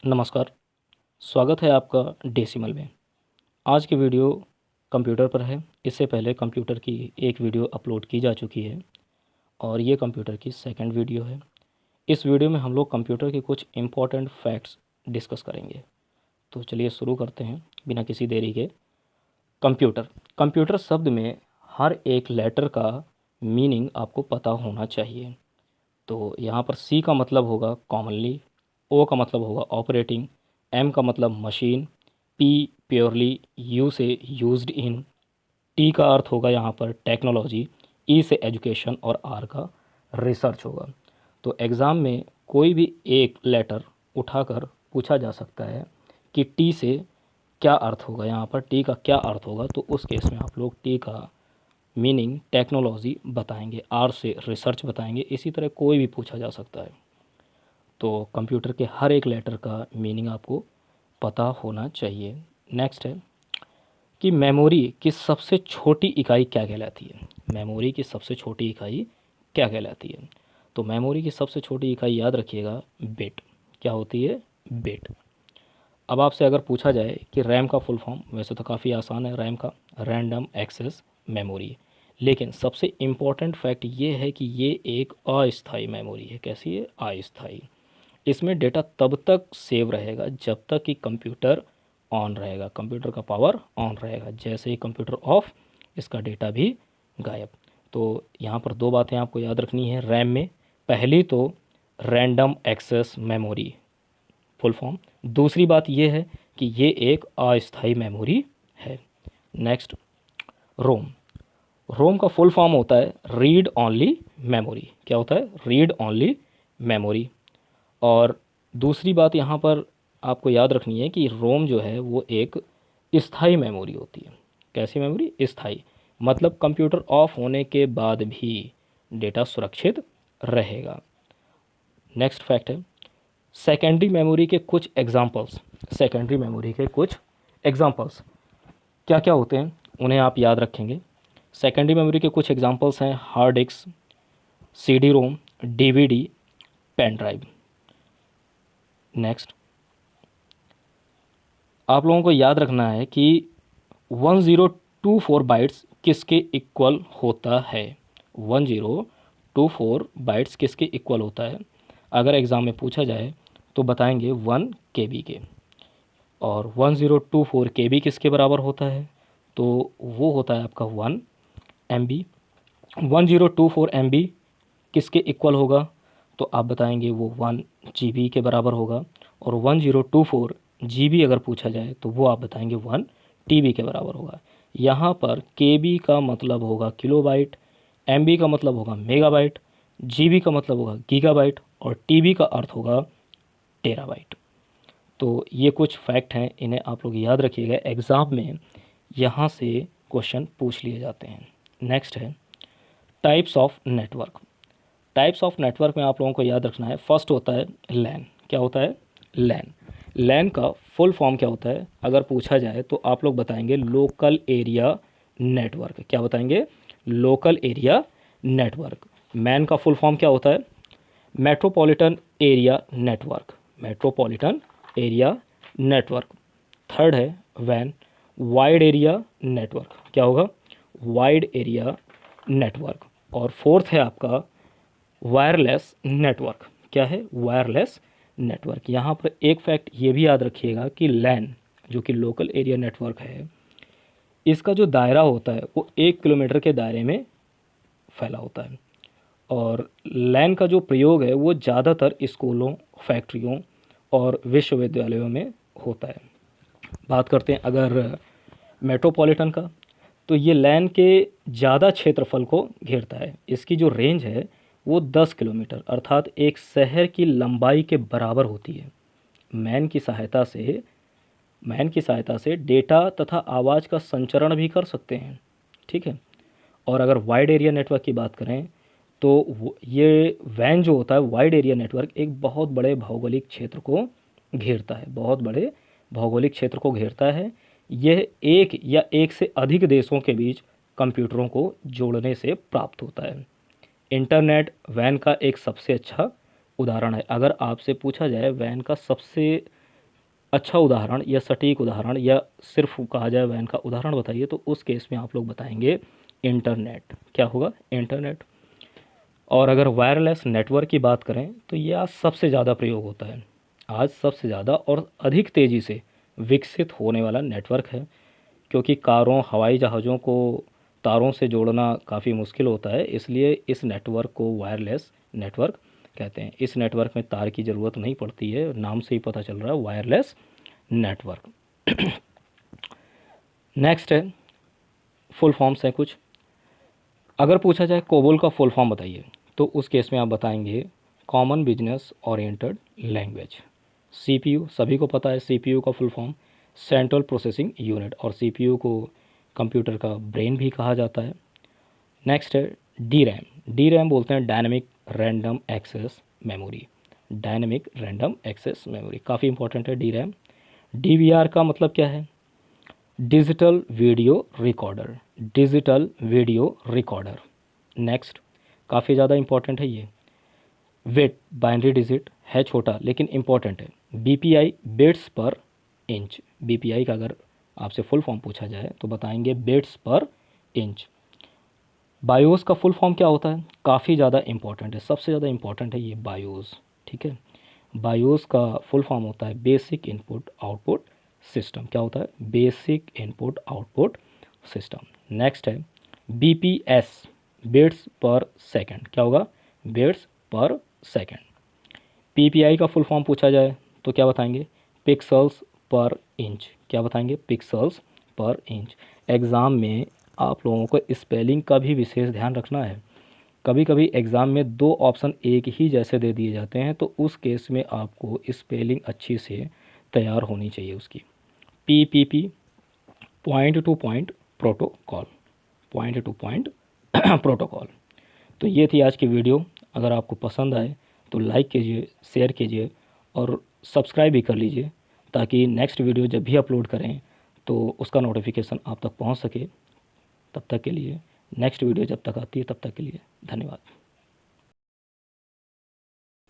नमस्कार। स्वागत है आपका डेसिमल में। आज की वीडियो कंप्यूटर पर है। इससे पहले कंप्यूटर की एक वीडियो अपलोड की जा चुकी है और ये कंप्यूटर की सेकंड वीडियो है। इस वीडियो में हम लोग कंप्यूटर के कुछ इम्पॉर्टेंट फैक्ट्स डिस्कस करेंगे। तो चलिए शुरू करते हैं बिना किसी देरी के। कंप्यूटर कंप्यूटर शब्द में हर एक लेटर का मीनिंग आपको पता होना चाहिए। तो यहाँ पर सी का मतलब होगा कॉमनली, ओ का मतलब होगा ऑपरेटिंग, एम का मतलब मशीन, पी प्योरली, यू से यूज्ड इन, टी का अर्थ होगा यहाँ पर टेक्नोलॉजी, ई से एजुकेशन और आर का रिसर्च होगा। तो एग्ज़ाम में कोई भी एक लेटर उठाकर पूछा जा सकता है कि टी से क्या अर्थ होगा, यहाँ पर टी का क्या अर्थ होगा। तो उस केस में आप लोग टी का मीनिंग टेक्नोलॉजी बताएंगे, आर से रिसर्च बताएंगे। इसी तरह कोई भी पूछा जा सकता है। तो कंप्यूटर के हर एक लेटर का मीनिंग आपको पता होना चाहिए। नेक्स्ट है कि मेमोरी की सबसे छोटी इकाई क्या कहलाती है। मेमोरी की सबसे छोटी इकाई क्या कहलाती है। तो मेमोरी की सबसे छोटी इकाई याद रखिएगा, बिट। क्या होती है? बिट। अब आपसे अगर पूछा जाए कि रैम का फुल फॉर्म, वैसे तो काफ़ी आसान है रैम का, रैंडम एक्सेस मेमोरी। लेकिन सबसे इम्पॉर्टेंट फैक्ट ये है कि ये एक अस्थायी मेमोरी है। कैसी है? अस्थायी। इसमें डेटा तब तक सेव रहेगा जब तक कि कंप्यूटर ऑन रहेगा, कंप्यूटर का पावर ऑन रहेगा। जैसे ही कंप्यूटर ऑफ, इसका डेटा भी गायब। तो यहाँ पर दो बातें आपको याद रखनी है रैम में। पहली तो random access memory full form. दूसरी बात यह है कि ये एक अस्थायी मेमोरी है। नेक्स्ट, रोम। रोम का फुल फॉर्म होता है रीड ओनली मेमोरी। क्या होता है? Read only memory. और दूसरी बात यहाँ पर आपको याद रखनी है कि रोम जो है वो एक स्थायी मेमोरी होती है। कैसी मेमोरी? स्थायी। मतलब कंप्यूटर ऑफ होने के बाद भी डेटा सुरक्षित रहेगा। नेक्स्ट फैक्ट है सेकेंडरी मेमोरी के कुछ एग्जांपल्स। सेकेंडरी मेमोरी के कुछ एग्जांपल्स क्या क्या होते हैं, उन्हें आप याद रखेंगे। सेकेंडरी मेमोरी के कुछ एग्जांपल्स हैं hard disk, CD ROM, DVD, pen drive. Next, आप लोगों को याद रखना है कि 1024 बाइट्स किसके इक्वल होता है। 1024 बाइट्स किसके इक्वल होता है? अगर एग्ज़ाम में पूछा जाए तो बताएंगे 1 केबी के। और 1024 केबी किसके बराबर होता है? तो वो होता है आपका 1 एमबी। 1024 एमबी किसके इक्वल होगा? तो आप बताएंगे वो 1 जीबी के बराबर होगा। और 1024 जीबी अगर पूछा जाए तो वो आप बताएंगे 1 टीबी के बराबर होगा। यहाँ पर केबी का मतलब होगा किलोबाइट, एमबी का मतलब होगा मेगाबाइट, जीबी का मतलब होगा गीगाबाइट और टीबी का अर्थ होगा टेराबाइट। तो ये कुछ फैक्ट हैं, इन्हें आप लोग याद रखिएगा। एग्ज़ाम में यहाँ से क्वेश्चन पूछ लिए जाते हैं। नेक्स्ट है types of network. Types of network में आप लोगों को याद रखना है, फर्स्ट होता है लैन। क्या होता है? लैन। लैन का फुल फॉर्म क्या होता है अगर पूछा जाए तो आप लोग बताएंगे लोकल एरिया नेटवर्क। क्या बताएंगे? Local area network. मैन का फुल फॉर्म क्या होता है? Metropolitan area network. Metropolitan area network. Third है वैन, वाइड एरिया नेटवर्क। क्या होगा? Wide area network. और फोर्थ है आपका वायरलेस नेटवर्क। क्या है? Wireless network. यहाँ पर एक फैक्ट ये भी याद रखिएगा कि लैन जो कि लोकल एरिया नेटवर्क है, इसका जो दायरा होता है वो 1 किलोमीटर के दायरे में फैला होता है। और लैन का जो प्रयोग है वो ज़्यादातर स्कूलों, फैक्ट्रियों और विश्वविद्यालयों में होता है। बात करते हैं अगर मेट्रोपॉलिटन का, तो ये लैन के ज़्यादा क्षेत्रफल को घेरता है। इसकी जो रेंज है वो 10 किलोमीटर अर्थात एक शहर की लंबाई के बराबर होती है। मैन की सहायता से मैन की सहायता से डेटा तथा आवाज़ का संचरण भी कर सकते हैं। ठीक है। और अगर वाइड एरिया नेटवर्क की बात करें तो ये वैन जो होता है, वाइड एरिया नेटवर्क एक बहुत बड़े भौगोलिक क्षेत्र को घेरता है। बहुत बड़े भौगोलिक क्षेत्र को घेरता है। यह एक या एक से अधिक देशों के बीच कंप्यूटरों को जोड़ने से प्राप्त होता है। इंटरनेट वैन का एक सबसे अच्छा उदाहरण है। अगर आपसे पूछा जाए वैन का सबसे अच्छा उदाहरण या सटीक उदाहरण या सिर्फ कहा जाए वैन का उदाहरण बताइए, तो उस केस में आप लोग बताएंगे इंटरनेट। क्या होगा? इंटरनेट। और अगर वायरलेस नेटवर्क की बात करें तो ये आज सबसे ज़्यादा प्रयोग होता है, आज सबसे ज़्यादा और अधिक तेज़ी से विकसित होने वाला नेटवर्क है, क्योंकि कारों हवाई जहाज़ों को तारों से जोड़ना काफ़ी मुश्किल होता है, इसलिए इस नेटवर्क को वायरलेस नेटवर्क कहते हैं। इस नेटवर्क में तार की ज़रूरत नहीं पड़ती है, नाम से ही पता चल रहा है वायरलेस नेटवर्क। नेक्स्ट है फुल फॉर्म्स हैं कुछ। अगर पूछा जाए कोबोल का फुल फॉर्म बताइए, तो उस केस में आप बताएंगे common business oriented language. CPU सभी को पता है, सीपीयू का full form central processing unit, और सीपीयू को कंप्यूटर का ब्रेन भी कहा जाता है। नेक्स्ट है डी रैम। डी रैम बोलते हैं dynamic random access memory. Dynamic random access memory काफ़ी इंपॉर्टेंट है डी रैम। डीवीआर का मतलब क्या है? Digital video recorder. Digital video recorder. Next काफ़ी ज़्यादा इंपॉर्टेंट है ये, वेट बाइनरी डिजिट है, छोटा लेकिन इंपॉर्टेंट है। बीपीआई बिट्स पर इंच। बीपीआई का अगर आपसे फुल फॉर्म पूछा जाए तो बताएंगे बिट्स पर इंच। बायोस का फुल फॉर्म क्या होता है? काफ़ी ज़्यादा इंपॉर्टेंट है, सबसे ज़्यादा इंपॉर्टेंट है ये बायोस। ठीक है, बायोस का फुल फॉर्म होता है बेसिक इनपुट आउटपुट सिस्टम। क्या होता है? Basic input output system. Next है बीपीएस, बिट्स पर सेकंड। क्या होगा? बिट्स पर सेकंड। पीपीआई का फुल फॉर्म पूछा जाए तो क्या बताएंगे? पिक्सल्स पर इंच। क्या बताएंगे? पिक्सल्स पर इंच। एग्ज़ाम में आप लोगों को स्पेलिंग का भी विशेष ध्यान रखना है। कभी कभी एग्ज़ाम में दो ऑप्शन एक ही जैसे दे दिए जाते हैं, तो उस केस में आपको स्पेलिंग अच्छी से तैयार होनी चाहिए उसकी। PPP point two point protocol. Point two point protocol. तो ये थी आज की वीडियो। अगर आपको पसंद आए तो लाइक कीजिए, शेयर कीजिए और सब्सक्राइब भी कर लीजिए, ताकि नेक्स्ट वीडियो जब भी अपलोड करें तो उसका नोटिफिकेशन आप तक पहुंच सके। तब तक के लिए, नेक्स्ट वीडियो जब तक आती है तब तक के लिए धन्यवाद।